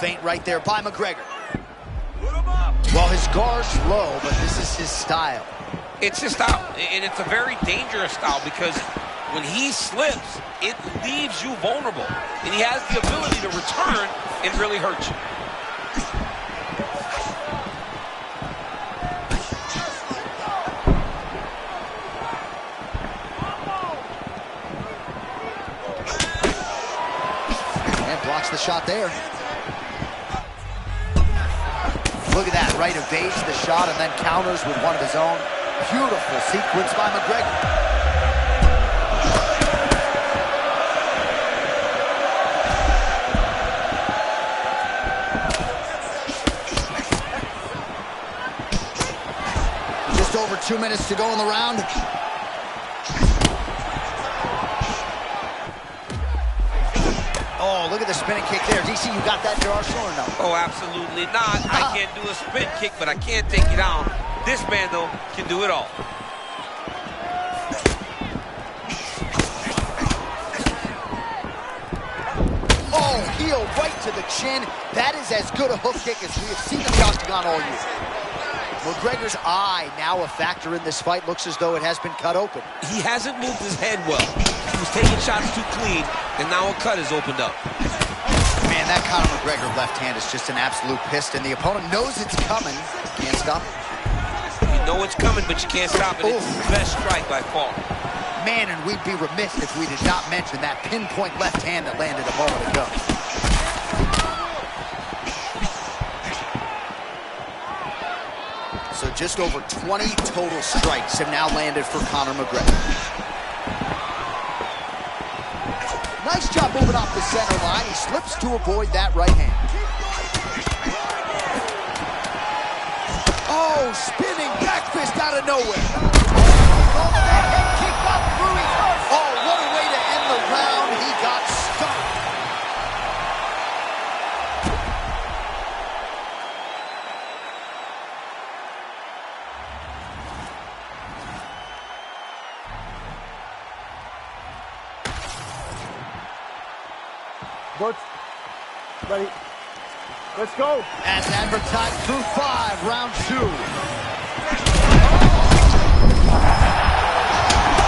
feint right there by McGregor. Well, his guard's low, but this is his style. It's his style, and it's a very dangerous style because when he slips, it leaves you vulnerable. And he has the ability to return and really hurt you. And blocks the shot there. Look at that, right, evades the shot and then counters with one of his own. Beautiful sequence by McGregor. Just over 2 minutes to go in the round. Oh, look at the spinning kick there. DC, you got that in your arsenal or no? Oh, absolutely not. I can't do a spin kick, but I can't take you down. This man, though, can do it all. Oh, heel right to the chin. That is as good a hook kick as we have seen in the octagon all year. McGregor's eye now a factor in this fight. Looks as though it has been cut open. He hasn't moved his head well. He was taking shots too clean, and now a cut has opened up. Man, that Conor McGregor left hand is just an absolute pist, and the opponent knows it's coming. Can't stop it. You know it's coming, but you can't stop it. It's the best strike by far. Man, and we'd be remiss if we did not mention that pinpoint left hand that landed a moment ago. So just over 20 total strikes have now landed for Conor McGregor. Nice job moving off the center line. He slips to avoid that right hand. Oh, spinning back fist out of nowhere. That head kick up through his heart. Oh, what a way to end the round. He got stuck. Butch, ready, let's go. As advertised through 5, round 2.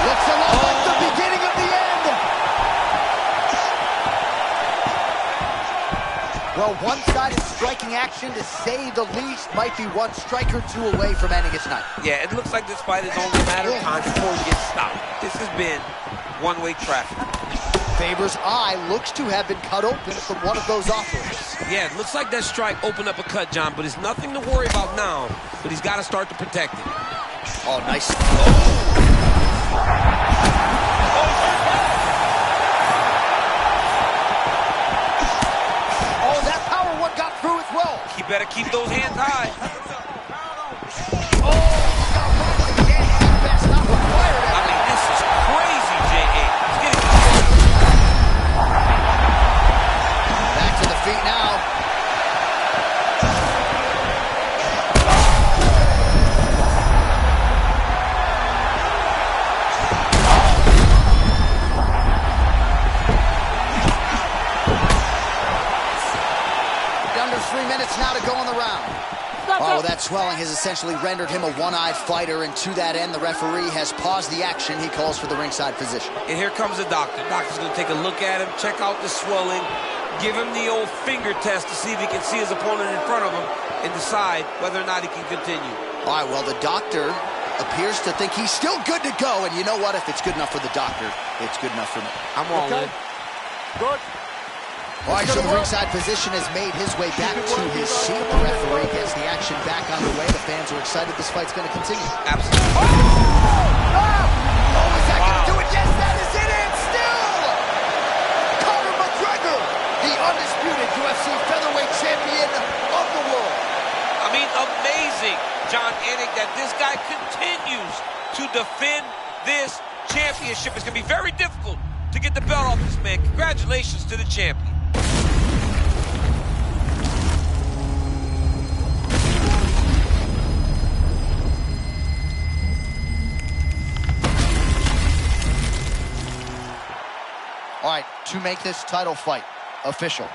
Looks a lot like the beginning of the end. Well, one-sided striking action, to say the least, might be one strike or two away from ending its night. Yeah, it looks like this fight is only a matter of time before we get stopped. This has been one-way traffic. Faber's eye looks to have been cut open from one of those offerings. Yeah, it looks like that strike opened up a cut, John, but it's nothing to worry about now, but he's got to start to protect it. Oh, nice. Oh, that power one got through as well. He better keep those hands high. Oh, he got right like that. That's not required. I mean, this is crazy, J.A. He's getting... Back to the feet now. Under 3 minutes now to go in the round. Oh, that swelling has essentially rendered him a one-eyed fighter, and to that end, the referee has paused the action. He calls for the ringside physician. And here comes the doctor. The doctor's going to take a look at him, check out the swelling, give him the old finger test to see if he can see his opponent in front of him and decide whether or not he can continue. All right, well, the doctor appears to think he's still good to go, and you know what? If it's good enough for the doctor, it's good enough for me. I'm all in. Good. All right, so the ringside physician has made his way back to his seat. The referee gets the action back underway. The fans are excited this fight's going to continue. Absolutely. Oh, is that going to do it? Yes, that is it, and still! Conor McGregor, the undisputed UFC featherweight champion of the world. I mean, amazing, John Anik, that this guy continues to defend this championship. It's going to be very difficult to get the belt off this man. Congratulations to the champion. All right, to make this title fight official,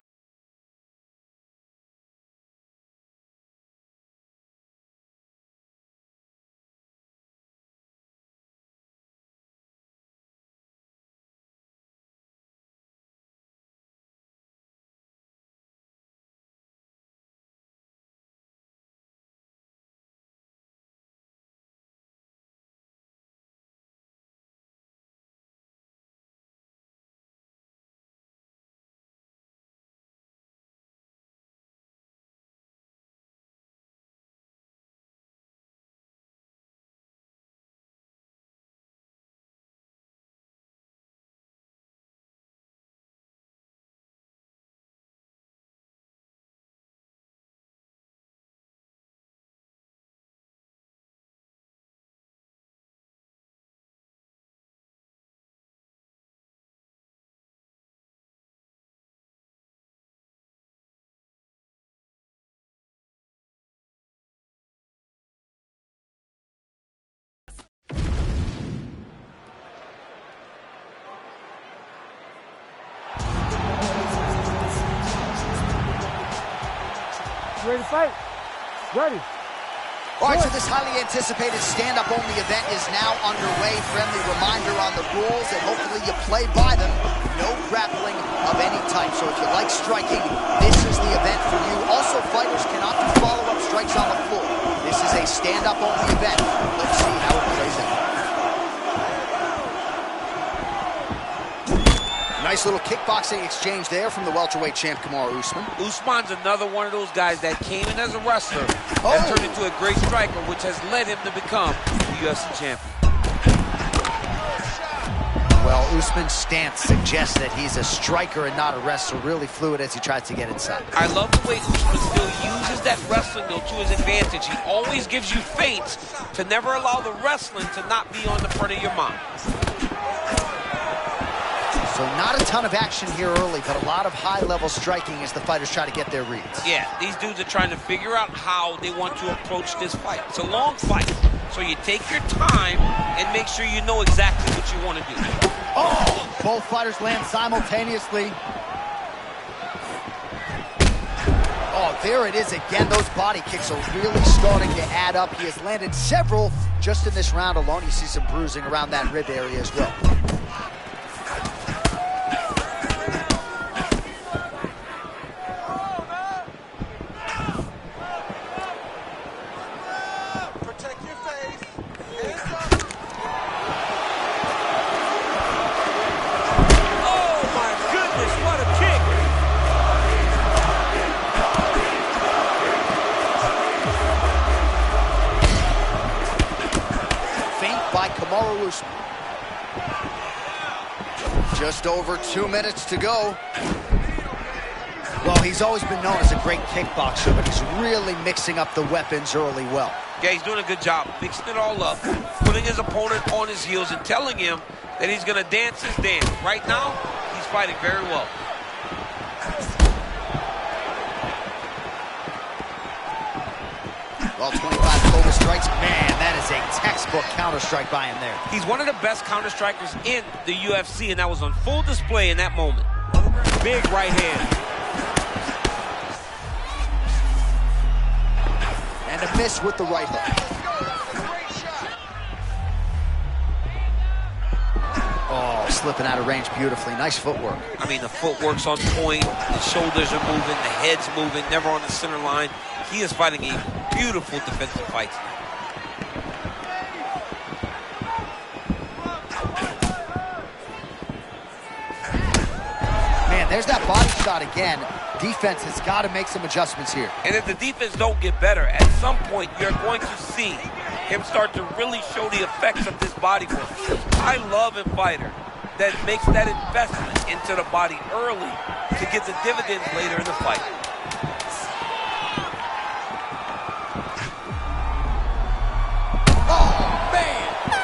You ready to fight? Ready. All right, so this highly anticipated stand-up only event is now underway. Friendly reminder on the rules, and hopefully you play by them. No grappling of any type. So if you like striking, this is the event for you. Also, fighters cannot do follow-up strikes on the floor. This is a stand-up only event. Let's see how it plays out. Nice little kickboxing exchange there from the welterweight champ, Kamaru Usman. Usman's another one of those guys that came in as a wrestler and turned into a great striker, which has led him to become the UFC champion. Well, Usman's stance suggests that he's a striker and not a wrestler, really fluid as he tries to get inside. I love the way Usman still uses that wrestling, though, to his advantage. He always gives you feints to never allow the wrestling to not be on the front of your mind. So not a ton of action here early, but a lot of high-level striking as the fighters try to get their reads. Yeah, these dudes are trying to figure out how they want to approach this fight. It's a long fight, so you take your time and make sure you know exactly what you want to do. Oh! Both fighters land simultaneously. Oh, there it is again. Those body kicks are really starting to add up. He has landed several just in this round alone. You see some bruising around that rib area as well. Kamaru Usman. Just over 2 minutes to go. Well, he's always been known as a great kickboxer, but he's really mixing up the weapons early well. Yeah, he's doing a good job mixing it all up, putting his opponent on his heels and telling him that he's going to dance his dance. Right now, he's fighting very well. Well, 25 total strikes. Man, that is a textbook counter-strike by him there. He's one of the best counter-strikers in the UFC, and that was on full display in that moment. Big right hand. And a miss with the right hook. Oh, slipping out of range beautifully. Nice footwork. I mean, the footwork's on point. The shoulders are moving. The head's moving. Never on the center line. He is fighting a beautiful defensive fight tonight. Man, there's that body shot again. Defense has got to make some adjustments here. And if the defense don't get better, at some point you're going to see him start to really show the effects of this body work. I love a fighter that makes that investment into the body early to get the dividends later in the fight.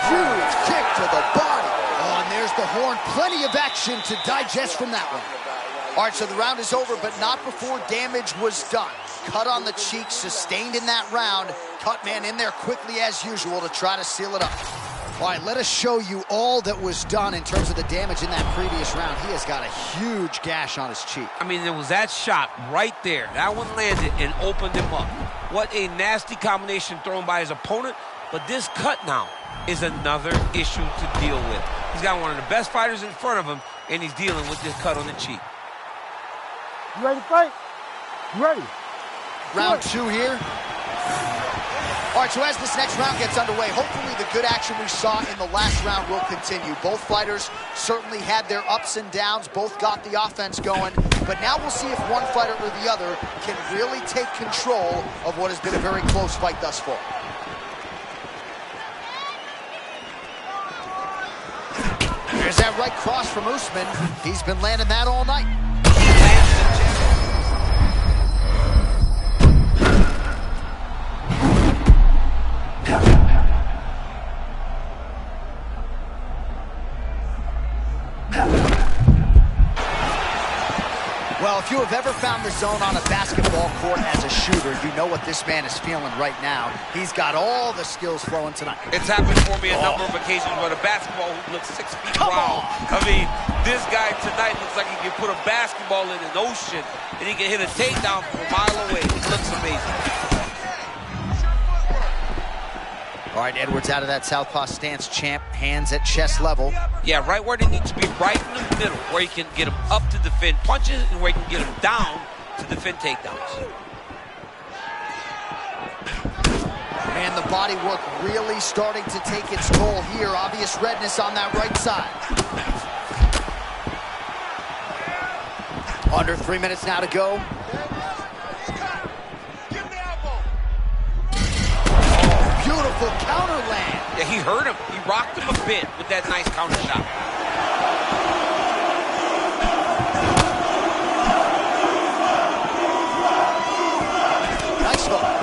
Huge kick to the body. Oh, and there's the horn. Plenty of action to digest from that one. All right, so the round is over, but not before damage was done. Cut on the cheek, sustained in that round. Cutman in there quickly as usual to try to seal it up. All right, let us show you all that was done in terms of the damage in that previous round. He has got a huge gash on his cheek. I mean, there was that shot right there. That one landed and opened him up. What a nasty combination thrown by his opponent. But this cut now is another issue to deal with. He's got one of the best fighters in front of him, and he's dealing with this cut on the cheek. You ready to fight? You ready? Round two here. All right, so as this next round gets underway, hopefully the good action we saw in the last round will continue. Both fighters certainly had their ups and downs. Both got the offense going. But now we'll see if one fighter or the other can really take control of what has been a very close fight thus far. There's that right cross from Usman. He's been landing that all night. Well, if you have ever found the zone on a basketball court as a shooter, you know what this man is feeling right now. He's got all the skills flowing tonight. It's happened for me a number of occasions, but a basketball hoop looks 6 feet long. I mean, This guy tonight looks like he can put a basketball in an ocean and he can hit a takedown from a mile away. It looks amazing. All right, Edwards out of that southpaw stance, champ. Hands at chest level. Yeah, right where they need to be, right in the middle, where he can get him up to defend punches and where he can get him down to defend takedowns. And the body work really starting to take its toll here. Obvious redness on that right side. Under 3 minutes now to go. Oh, beautiful counter land. Yeah, he hurt him. He rocked him a bit with that nice counter shot. Nice hook.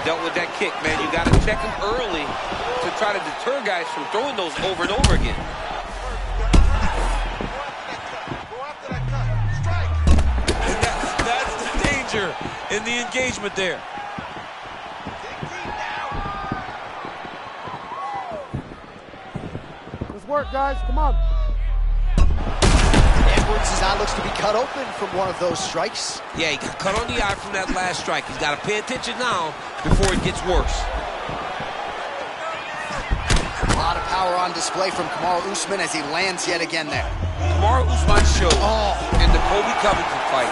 Dealt with that kick, man. You got to check him early to try to deter guys from throwing those over and over again. And that's the danger in the engagement there. Let's work, guys. Come on. Edwards' eye looks to be cut open from one of those strikes. Yeah, he got cut on the eye from that last strike. He's got to pay attention now before it gets worse. A lot of power on display from Kamaru Usman as he lands yet again there. Kamaru Usman showed in the Colby Covington fight,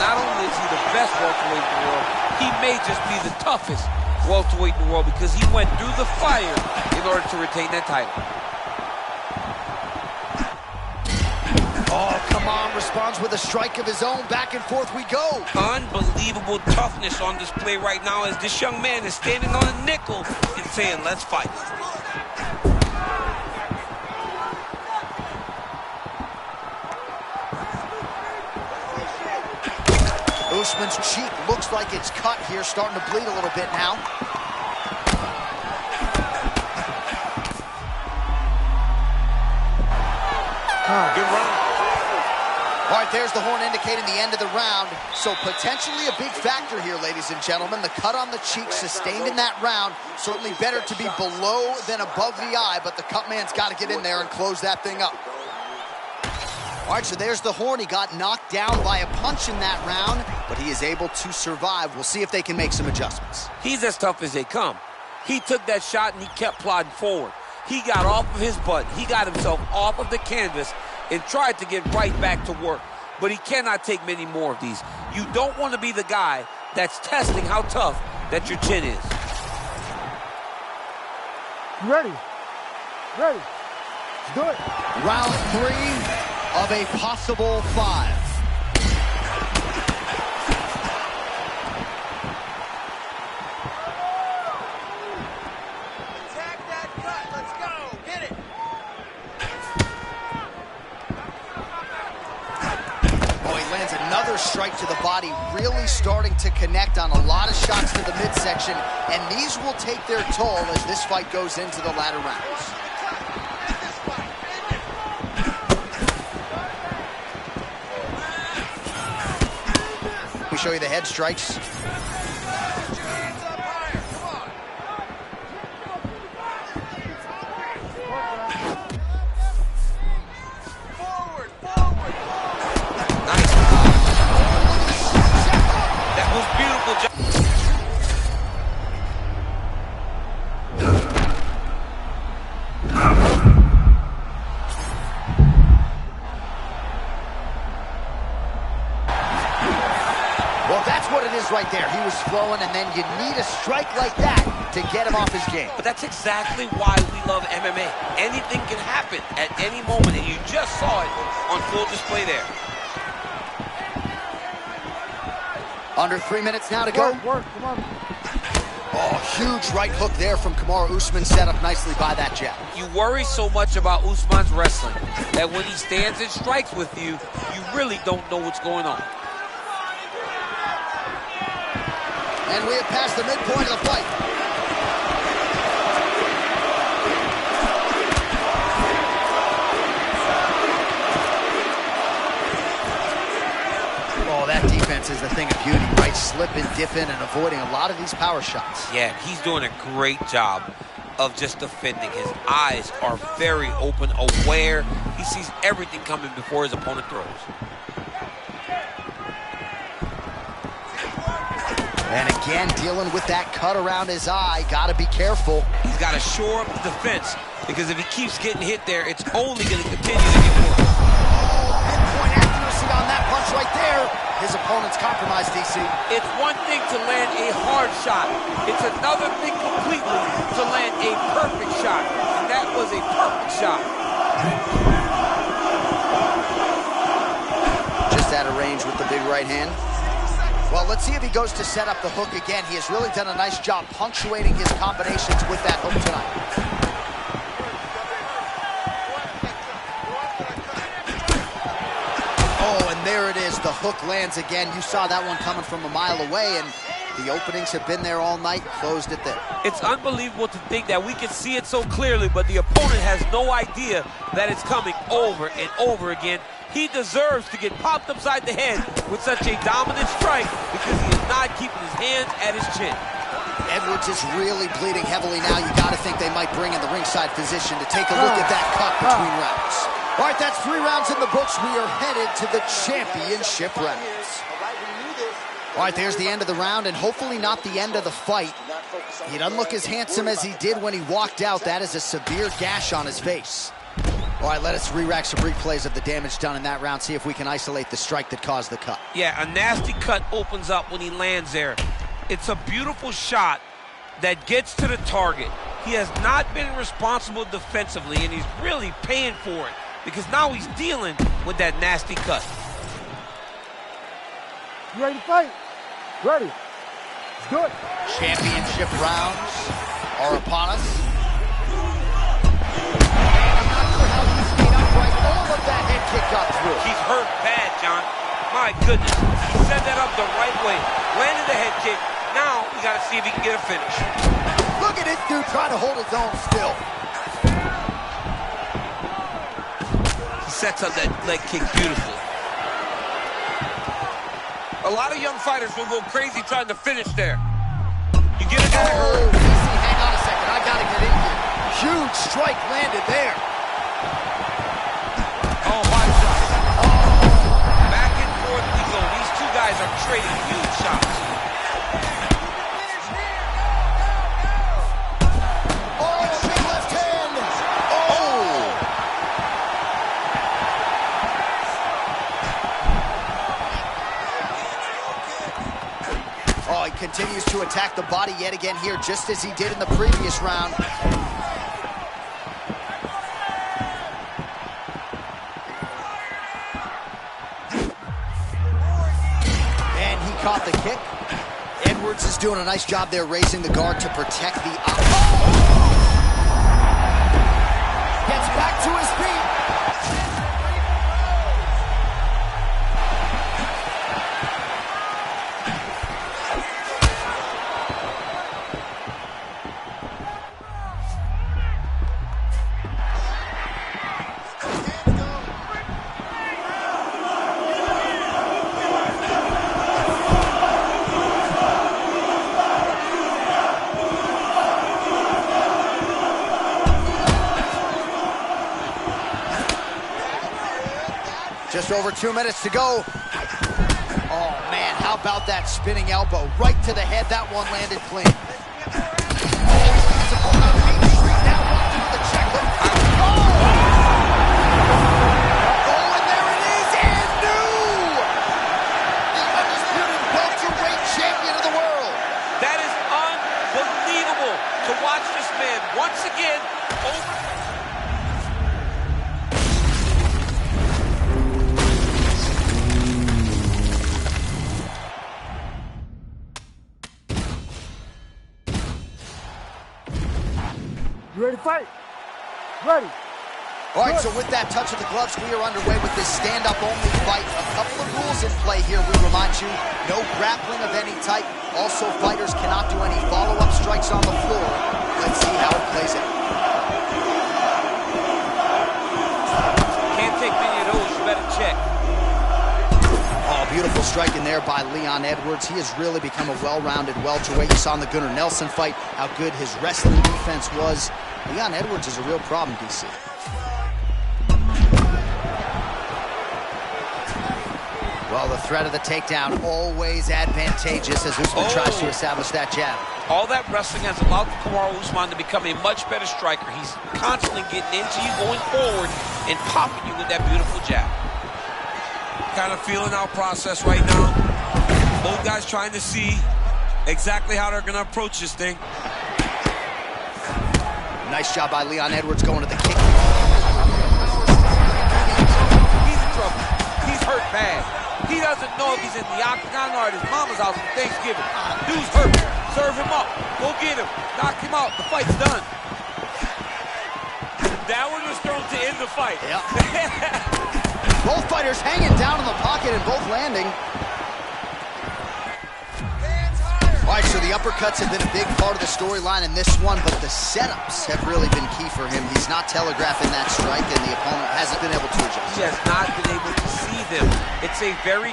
not only is he the best welterweight in the world, he may just be the toughest welterweight in the world because he went through the fire in order to retain that title. Oh, come on, responds with a strike of his own. Back and forth we go. Unbelievable toughness on display right now as this young man is standing on a nickel and saying, let's fight. Usman's cheek looks like it's cut here, starting to bleed a little bit now. Good round. All right, there's the horn indicating the end of the round. So potentially a big factor here, ladies and gentlemen. The cut on the cheek sustained in that round. Certainly better to be below than above the eye, but the cut man's got to get in there and close that thing up. All right, so there's the horn. He got knocked down by a punch in that round, but he is able to survive. We'll see if they can make some adjustments. He's as tough as they come. He took that shot and he kept plodding forward. He got off of his butt. He got himself off of the canvas and tried to get right back to work. But he cannot take many more of these. You don't want to be the guy that's testing how tough that your chin is. You ready? Ready. Let's do it. Round 3 of a possible 5. Another strike to the body, really starting to connect on a lot of shots to the midsection, and these will take their toll as this fight goes into the latter rounds. Let me show you the head strikes. Right there, he was flowing, and then you need a strike like that to get him off his game. But that's exactly why we love MMA. Anything can happen at any moment, and you just saw it on full display there. Under 3 minutes now to go. Work, come on. Oh, huge right hook there from Kamaru Usman, set up nicely by that jab. You worry so much about Usman's wrestling that when he stands and strikes with you, you really don't know what's going on. And we have passed the midpoint of the fight. Oh, that defense is the thing of beauty, right? flipping, dipping, and avoiding a lot of these power shots. Yeah, he's doing a great job of just defending. His eyes are very open, aware. He sees everything coming before his opponent throws. And again, dealing with that cut around his eye. Got to be careful. He's got to shore up the defense, because if he keeps getting hit there, it's only going to continue to get worse. Pinpoint accuracy on that punch right there. His opponent's compromised, DC. It's one thing to land a hard shot. It's another thing completely to land a perfect shot. And that was a perfect shot. Just out of range with the big right hand. Well, let's see if he goes to set up the hook again. He has really done a nice job punctuating his combinations with that hook tonight. Oh, and there it is. The hook lands again. You saw that one coming from a mile away, and the openings have been there all night. Closed it there. It's unbelievable to think that we can see it so clearly, but the opponent has no idea that it's coming over and over again. He deserves to get popped upside the head with such a dominant strike, because he is not keeping his hands at his chin. Edwards is really bleeding heavily now. You got to think they might bring in the ringside physician to take a look at that cut between rounds. All right, that's 3 rounds in the books. We are headed to the championship rounds. All right, there's the end of the round, and hopefully not the end of the fight. He doesn't look as handsome as he did when he walked out. That is a severe gash on his face. All right, let us re-rack some replays of the damage done in that round, see if we can isolate the strike that caused the cut. Yeah, a nasty cut opens up when he lands there. It's a beautiful shot that gets to the target. He has not been responsible defensively, and he's really paying for it, because now he's dealing with that nasty cut. You ready to fight? Ready. Let's do it. Championship rounds are upon us. All of that head kick got through. He's hurt bad, John. My goodness. He set that up the right way. Landed the head kick. Now we got to see if he can get a finish. Look at this dude trying to hold his own still. He sets up that leg kick beautifully. A lot of young fighters will go crazy trying to finish there. You get a guy hurt. Easy. Hang on a second. I got to get in here. Huge strike landed there. Oh, body shot. Oh. Back and forth we go. These two guys are trading huge shots. Oh, big left hand. Oh. Oh, he continues to attack the body yet again here, just as he did in the previous round. Caught the kick. Edwards is doing a nice job there, raising the guard to protect the Gets back to his feet. Just over 2 minutes to go. Oh, man, how about that spinning elbow? Right to the head. That one landed clean. Oh, and there it is, and new! The undisputed welterweight champion of the world. That is unbelievable to watch this man once again over. You ready to fight? Ready. All right, so with that touch of the gloves, we are underway with this stand-up only fight. A couple of rules in play here, we remind you. No grappling of any type. Also, fighters cannot do any follow-up strikes on the floor. Let's see how it plays out. Can't take many of those, you better check. Oh, beautiful strike in there by Leon Edwards. He has really become a well-rounded welterweight. You saw in the Gunnar Nelson fight how good his wrestling defense was. Leon Edwards is a real problem, DC. Well, the threat of the takedown always advantageous as Usman tries to establish that jab. All that wrestling has allowed Kamaru Usman to become a much better striker. He's constantly getting into you, going forward, and popping you with that beautiful jab. Kind of feeling out process right now. Both guys trying to see exactly how they're going to approach this thing. Nice job by Leon Edwards going to the kick. He's in trouble. He's hurt bad. He doesn't know if he's in the octagon or at his mama's house for Thanksgiving. Dude's hurt. Serve him up. Go get him. Knock him out. The fight's done. That one was thrown to end the fight. Yep. Both fighters hanging down in the pocket and both landing. All right, so the uppercuts have been a big part of the storyline in this one, but the setups have really been key for him. He's not telegraphing that strike, and the opponent hasn't been able to adjust. He has not been able to see them. It's a very...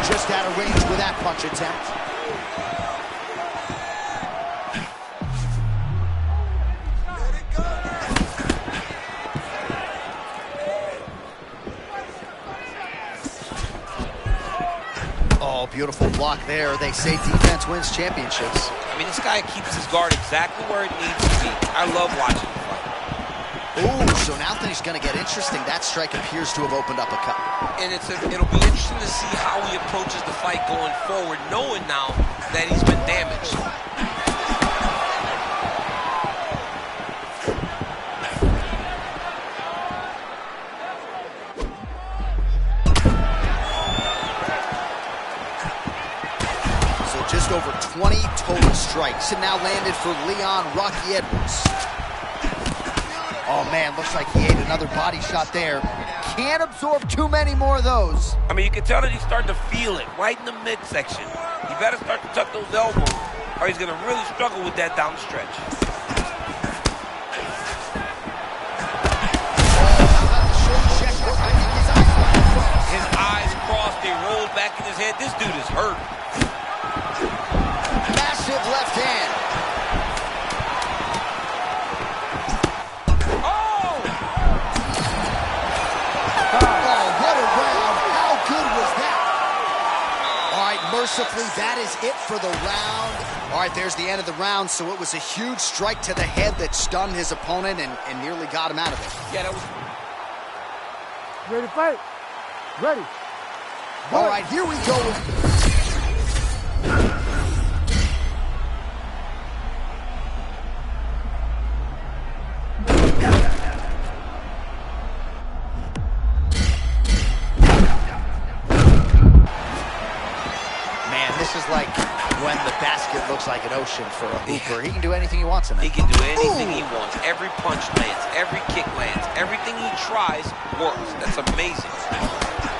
Just out of range with that punch attempt. Oh, beautiful block there. They say defense wins championships. I mean, this guy keeps his guard exactly where it needs to be. I love watching the fight. Ooh, so now things going to get interesting. That strike appears to have opened up a cut. And it'll be interesting to see how he approaches the fight going forward, knowing now that he's been damaged. So just over 20 total strikes, and now landed for Leon "Rocky" Edwards. Oh, man, looks like he ate another body shot there. Can't absorb too many more of those. I mean, you can tell that he's starting to feel it right in the midsection. He better start to tuck those elbows, or he's going to really struggle with that down the stretch. His eyes crossed, they rolled back in his head. This dude is hurt. Massive left hand. Mercifully, that is it for the round. All right, there's the end of the round. So it was a huge strike to the head that stunned his opponent and nearly got him out of it. Yeah, that was... Ready to fight? Ready. All right, here we go. This is like when the basket looks like an ocean for a hooper. He can do anything he wants in it. He can do anything he wants. Every punch lands, every kick lands, everything he tries works. That's amazing.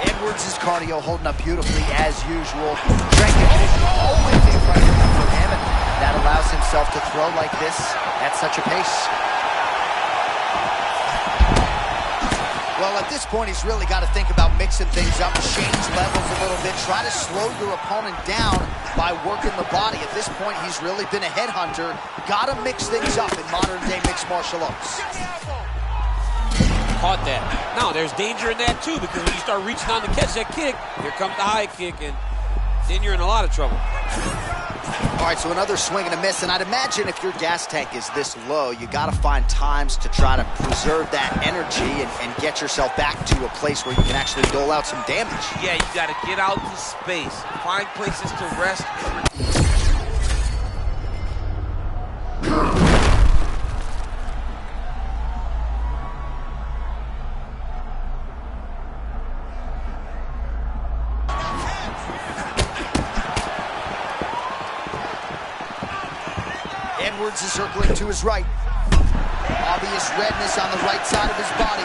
Edwards' cardio holding up beautifully as usual. Strength and conditioning always a priority for him, and that allows himself to throw like this at such a pace. Well, at this point, he's really got to think about mixing things up, change levels a little bit, try to slow your opponent down by working the body. At this point, he's really been a headhunter. Got to mix things up in modern-day mixed martial arts. Caught that. Now, there's danger in that, too, because when you start reaching on to catch that kick, here comes the high kick, and then you're in a lot of trouble. All right, so another swing and a miss, and I'd imagine if your gas tank is this low, you got to find times to try to preserve that energy and get yourself back to a place where you can actually dole out some damage. Yeah, you got to get out to space, find places to rest. Edwards is circling to his right. Obvious redness on the right side of his body.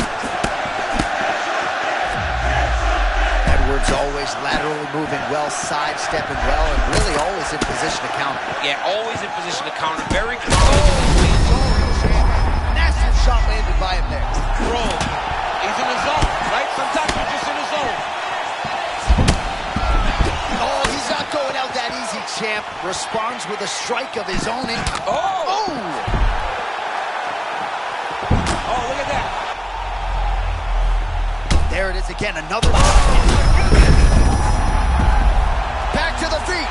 Edwards always laterally moving well, sidestepping well, and really always in position to counter. Yeah, always in position to counter. Very Massive shot landed by him there. Bro, he's in the zone, right? Sometimes you're just in the zone. Oh, he's not going out that easy, champ. Responds with a strike of his own. Oh, look at that. There it is again, another. Back to the feet.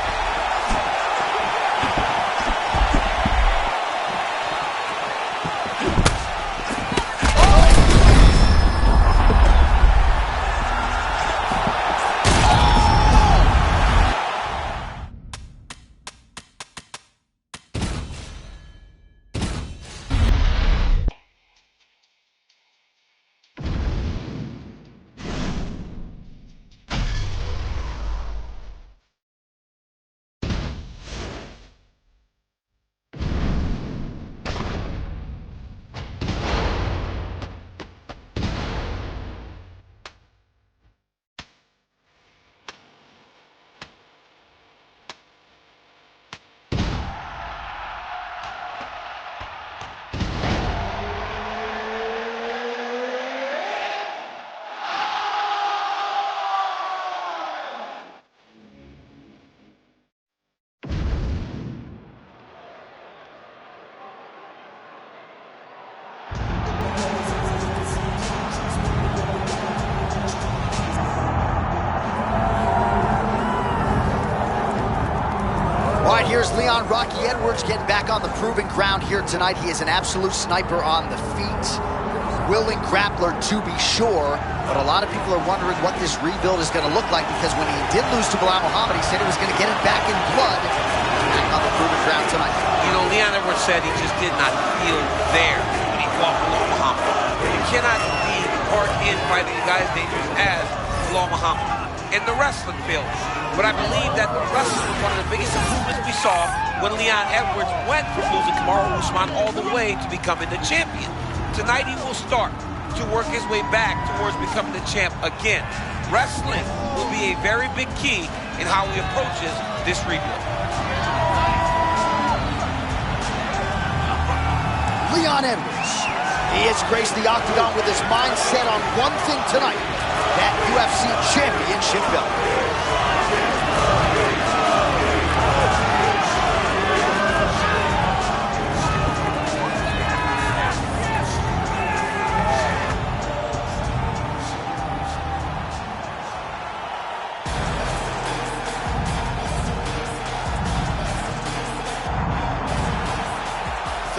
Here's Leon Rocky Edwards getting back on the proving ground here tonight. He is an absolute sniper on the feet. Willing grappler to be sure, but a lot of people are wondering what this rebuild is going to look like, because when he did lose to Bilal Muhammad, he said he was going to get it back in blood. Back on the proving ground tonight. You know, Leon Edwards said he just did not feel there when he fought Bilal Muhammad. You cannot be part in fighting a guy as dangerous as Bilal Muhammad in the wrestling field. But I believe that the wrestling was one of the biggest improvements we saw when Leon Edwards went from losing Kamaru Usman all the way to becoming the champion. Tonight he will start to work his way back towards becoming the champ again. Wrestling will be a very big key in how he approaches this rebuild. Leon Edwards. He has graced the octagon with his mind set on one thing tonight, that UFC championship belt.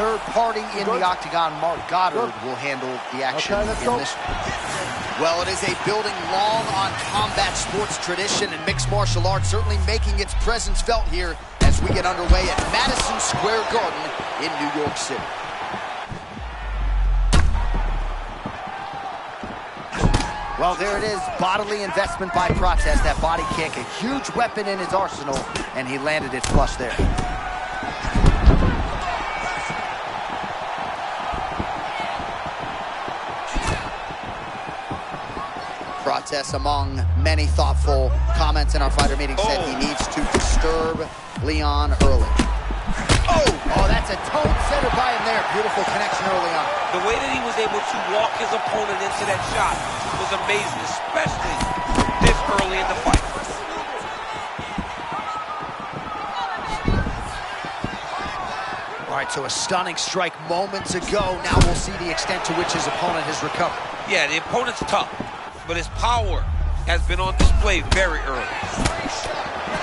Third party in the octagon, Mark Goddard, will handle the action in this one. Well, it is a building long on combat sports tradition and mixed martial arts, certainly making its presence felt here as we get underway at Madison Square Garden in New York City. Well, there it is, bodily investment by Protest. That body kick, a huge weapon in his arsenal, and he landed it flush there. Protest, among many thoughtful comments in our fighter meeting, said he needs to disturb Leon early. Oh, that's a tone setter by him there. Beautiful connection early on. The way that he was able to walk his opponent into that shot was amazing, especially this early in the fight. All right, so a stunning strike moments ago. Now we'll see the extent to which his opponent has recovered. Yeah, the opponent's tough, but his power has been on display very early.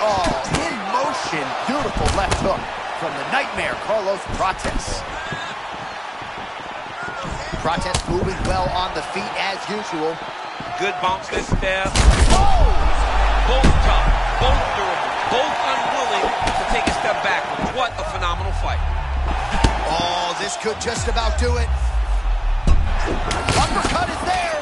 Oh, in motion, beautiful left hook from the nightmare, Carlos Protest. Protest moving well on the feet as usual. Good bounce this step. Oh! Both tough, both durable, both unwilling to take a step back. What a phenomenal fight. Oh, this could just about do it. Uppercut is there.